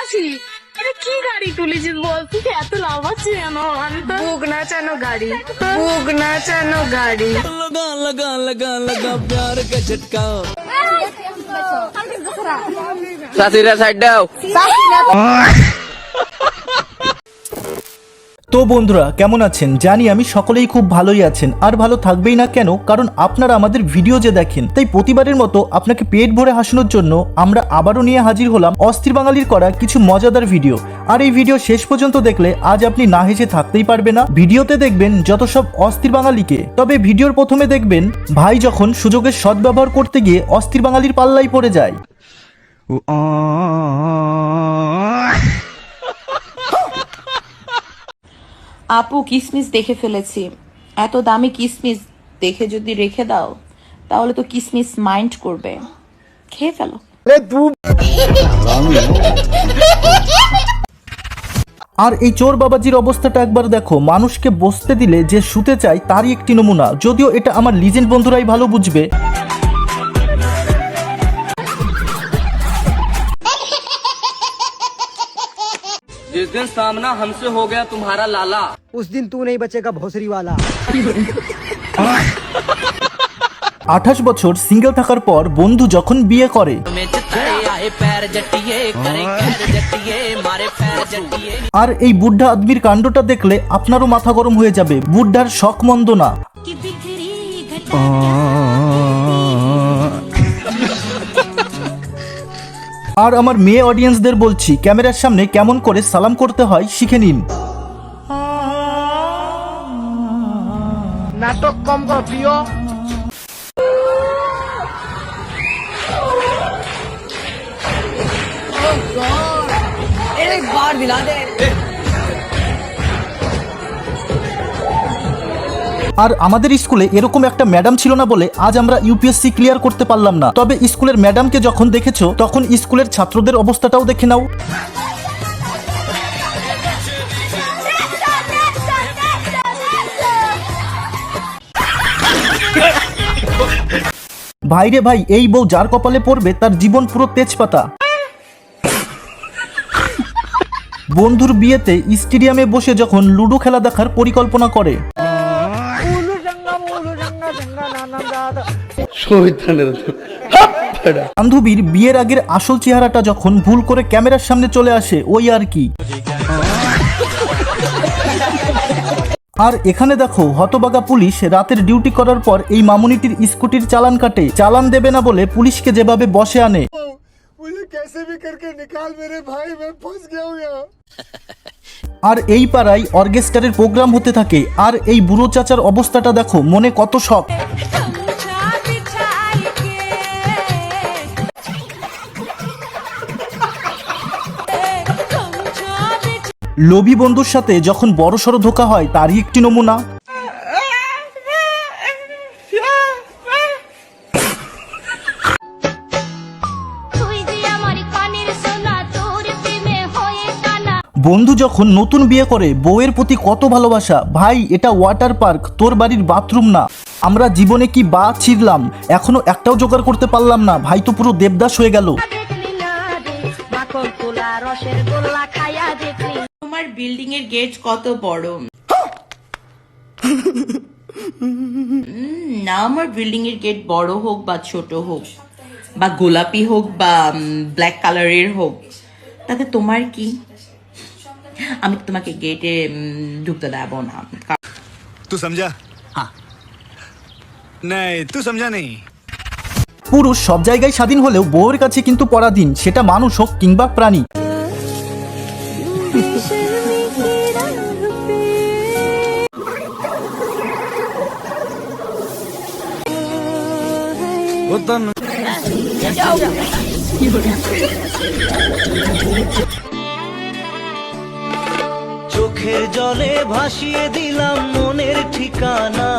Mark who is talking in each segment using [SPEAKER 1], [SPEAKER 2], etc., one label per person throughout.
[SPEAKER 1] মাসি এটা কি গাড়ি তুলেছিস বলছিস এত লাভ আছে কেন বুক নাচানো গাড়ি বুক নাচানো গাড়ি
[SPEAKER 2] लगा लगा लगा लगा प्यार का झटका
[SPEAKER 3] সাসিরা সাইড দাও।
[SPEAKER 4] তো বন্ধুরা কেমন আছেন? জানি আমি সকলেই খুব ভালোই আছেন, আর ভালো থাকবেই না কেন, কারণ আপনারা আমাদের ভিডিও যে দেখেন। তাই প্রতিবারের মতো আপনাকে পেট ভরে হাসানোর জন্য আমরা আবারও নিয়ে হাজির হলাম অস্থির বাঙালির করা কিছু মজাদার ভিডিও। আর এই ভিডিও শেষ পর্যন্ত দেখলে আজ আপনি না হেসে থাকতেই পারবে না। ভিডিওতে দেখবেন যত সব অস্থির বাঙালিকে। তবে ভিডিওর প্রথমে দেখবেন ভাই যখন সুযোগের সদ্ব্যবহার করতে গিয়ে অস্থির বাঙালির পাল্লাই পড়ে যায়।
[SPEAKER 5] আপু কিসমিস দেখে ফেলেছি, এত দামি কিসমিস দেখে যদি রেখে দাও তাহলে তো কিসমিস মাইন্ড করবে, খেয়ে ফেলো।
[SPEAKER 4] আর এই চোর বাবাজির অবস্থাটা একবার দেখো। মানুষকে বসতে দিলে যে শুতে চায় তারই একটি নমুনা, যদিও এটা আমার লিজেন্ড বন্ধুরাই ভালো বুঝবে।
[SPEAKER 3] जिस दिन सामना हमसे हो गया तुम्हारा लाला,
[SPEAKER 6] उस दिन तू नहीं बचेगा भोसरी वाला।
[SPEAKER 4] 28 বছর সিঙ্গেল থাকার পর বন্ধু যখন বিয়ে করে আর এই বুদ্ধা আদমির কাণ্ডটা দেখলে আপনারও মাথা গরম হয়ে যাবে। বুদ্ধার শখ মন্দ না। আর আমার মেয়ে অডিয়েন্সদের বলছি, ক্যামেরার সামনে কেমন করে সালাম করতে হয় শিখে নিন।
[SPEAKER 6] नाटक कम कर प्रियो।
[SPEAKER 1] एक बार दिला दे
[SPEAKER 4] আর আমাদের স্কুলে এরকম একটা ম্যাডাম ছিল না বলে আজ আমরা ইউপিএসসি ক্লিয়ার করতে পারলাম না। তবে স্কুলের ম্যাডামকে যখন দেখেছো তখন স্কুলের ছাত্রদের অবস্থাটাও দেখে নাও। ভাইরে ভাই, এই বউ যার কপালে পড়বে তার জীবন পুরো তেজপাতা। বন্ধুর বিয়েতে স্টেডিয়ামে বসে যখন লুডো খেলা দেখার পরিকল্পনা করে। বান্ধবীর বিয়ের আগের আসল চেহারাটা যখন ভুল করে ক্যামেরার সামনে চলে আসে, ওই আর কি। আর এখানে দেখো হতবাগা পুলিশ রাতের ডিউটি করার পর এই মামুনিটির স্কুটির চালান কাটে। চালান দেবে না বলে পুলিশকে যেভাবে বসে আনে। আর এই পাড়ায় অর্কেস্ট্রারের প্রোগ্রাম হতে থাকে। আর এই বুড়ো চাচার অবস্থাটা দেখো, মনে কত শখ। লোভী বন্ধুর সাথে যখন বড়সড় ধোঁকা হয় তারই একটি নমুনা। বন্ধু যখন নতুন বিয়ে করে বউয়ের প্রতি কত ভালোবাসা। ভাই এটা ওয়াটার পার্ক, তোর বাড়ির বাথরুম না। আমরা জীবনে কি বা ছিড়লাম, এখনো একটাও জোগাড় করতে পারলাম না। ভাই তো পুরো দেবদাস হয়ে গেল।
[SPEAKER 5] তোমার বিল্ডিং এর গেট কত বড়? না, আমার বিল্ডিং এর গেট বড় হোক বা ছোট হোক বা গোলাপি হোক বা ব্ল্যাক কালারের হোক, তাতে তোমার কি? আমি তোমাকে গেটে ঢুকতে দেব না।
[SPEAKER 7] तू समझा? हाँ नहीं तू समझा नहीं।
[SPEAKER 4] পুরুষ সব জায়গায় স্বাধীন হলেও বউয়ের কাছে কিন্তু পরাধীন, সেটা মানুষ হোক কিংবা প্রাণী।
[SPEAKER 2] চোখের জলে ভাসিয়ে দিলাম মনের ঠিকানা।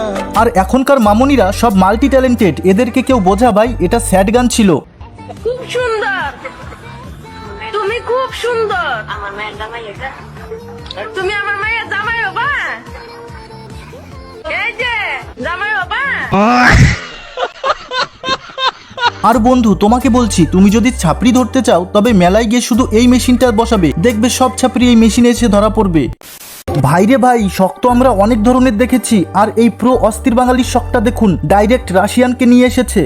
[SPEAKER 4] আর এখনকার মামুনিরা সব মাল্টি ট্যালেন্টেড, এদেরকে কেউ বোঝা ভাই, এটা স্যাড গান ছিল।
[SPEAKER 1] খুব সুন্দর, তুমি খুব সুন্দর। আমার মায়ের জামাই এটা, তুমি আমার মায়ের জামাই হবা। এই যে জামাই হবা।
[SPEAKER 4] আর বন্ধু তোমাকে বলছি, তুমি যদি ছাপড়ি ধরতে চাও তবে মেলায় গিয়ে শুধু এই মেশিনটা বসাবে, দেখবে সব ছাপড়ি এই মেশিনে এসে ধরা পড়বে। ভাইরে ভাই, শখ তো আমরা অনেক ধরনের দেখেছি, আর এই প্রো অস্থির বাঙালির শখটা দেখুন, ডাইরেক্ট রাশিয়ানকে নিয়ে এসেছে।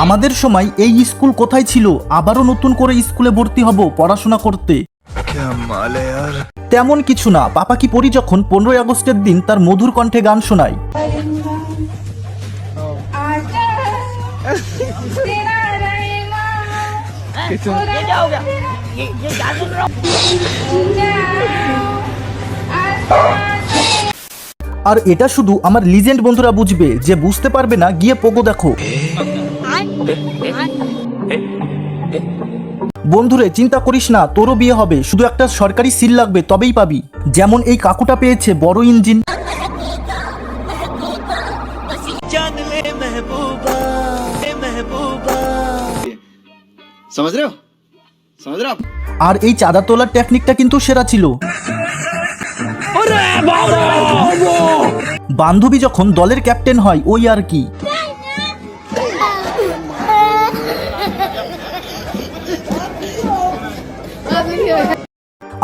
[SPEAKER 4] আমাদের সময় এই স্কুল কোথায় ছিল? আবারও নতুন করে স্কুলে ভর্তি হব পড়াশোনা করতে। তেমন কিছু না, পাপা কি পরি যখন 15ই আগস্টের দিন তার মধুর কণ্ঠে গান শোনায়। আর এটা শুধু আমার লিজেন্ড বন্ধুরা বুঝবে, যে বুঝতে পারবে না গিয়ে পোগো দেখো। বন্ধুরে চিন্তা করিস না, তোরও বিয়ে হবে, শুধু একটা সরকারি সিল লাগবে তবেই পাবি। যেমন এই কাকুটা পেয়েছে বড় ইঞ্জিন। আর এই চাঁদা তোলার টেকনিকটা কিন্তু সেরা ছিল। বান্ধবী যখন দলের ক্যাপ্টেন হয় ওই আর কি।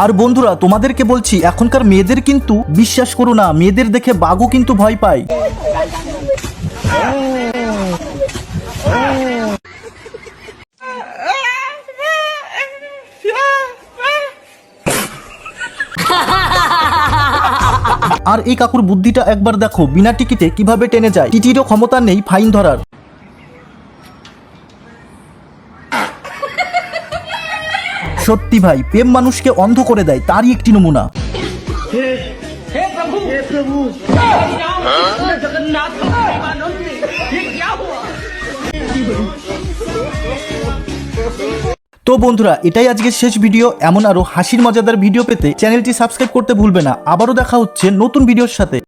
[SPEAKER 4] আর বন্ধুরা তোমাদেরকে বলছি, এখনকার মেয়েদের কিন্তু বিশ্বাস করো না, মেয়েদের দেখে বাঘও কিন্তু ভয় পায়। আর এই কাকুর বুদ্ধিটা একবার দেখো, বিনা টিকিটে কিভাবে টেনে যায়, টিটিরও ক্ষমতা নেই ফাইন ধরার। সত্যি ভাই, প্রেম মানুষকে অন্ধ করে দেয়, তারই একটি নমুনা। তো বন্ধুরা, এটাই আজকের শেষ ভিডিও। এমন আরো হাসির মজাদার ভিডিও পেতে চ্যানেলটি সাবস্ক্রাইব করতে ভুলবে না। আবারও দেখা হচ্ছে নতুন ভিডিওর সাথে।